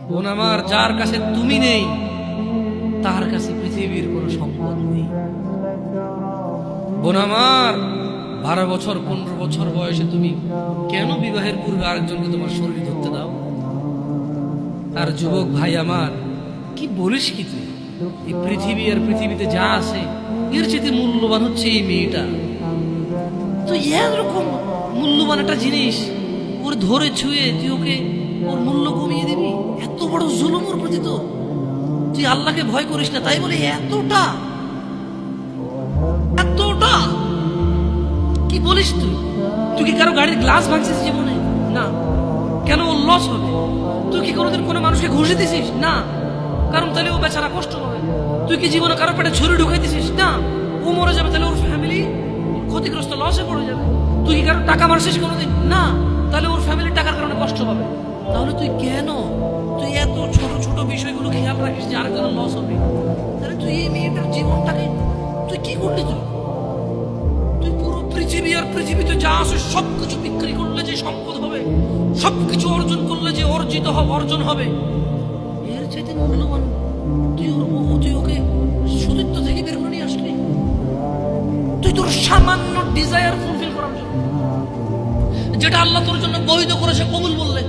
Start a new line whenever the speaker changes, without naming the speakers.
বোন আমার, যার কাছে তুমি নেই তার কাছে পৃথিবীর কোনো সম্পদ নেই। বোন আমার, 12 বছর 15 বছর বয়সে তুমি কেন বিবাহের পূর্বে আরেকজনকে তোমার শরীর ধরতে দাও? আর যুবক ভাই আমার, কি বলিস কি তুই? এই পৃথিবী আর পৃথিবীতে যা আছে এর চেয়ে মূল্যবান হচ্ছে এই মেয়েটা। তো এরকম মূল্যবান একটা জিনিস ওর ধরে ছুঁয়ে তুই ওকে ওর মূল্য কমিয়ে দিবি? এত বড় জুলুম ওর প্রতি। তো তুই আল্লাহকে ভয় করিস না তাই বলে এতটা এতটা কি বলিস তুই? তুই কি কারো গাড়ির গ্লাস ভাঙছিস জীবনে? না। কেন? ওর লস হবে। তুই কি কোনোদিন কোনো মানুষকে ঘুষে দিছিস? না। কারণ তাহলে ও বেচারা কষ্ট হবে। তুই কি জীবনে কারো পেটে ছুরি ঢুকাই দিছিস? না। ও মরে যাবে, তাহলে ওর ফ্যামিলি ক্ষতিগ্রস্ত, লসে পড়ে যাবে। তুই কি কারো টাকা মারছিস কোনোদিন? না। তাহলে ওর ফ্যামিলি টাকার কারণে কষ্ট পাবে। তাহলে তুই কেন তুই এত ছোট ছোট বিষয়গুলো খেয়াল রাখিস যে আরেকজনের লস হবে? তাহলে তুই এই মেয়েটার জীবনটাকে তুই কি করলি? তুই পুরো পৃথিবী আর পৃথিবীতে যা আছে সবকিছু বিক্রি করলে যে সম্পদ হবে, সবকিছু অর্জন করলে যে অর্জন হবে, এর চাইতে মূল্যবান তুই ওকে সতীত্ব থেকে বের করে নিয়ে আসলি। তুই তোর সামান্য ডিজায়ার ফুলফিল করার জন্য, যেটা আল্লাহ তোর জন্য বৈধ করেছে কবুল বললে,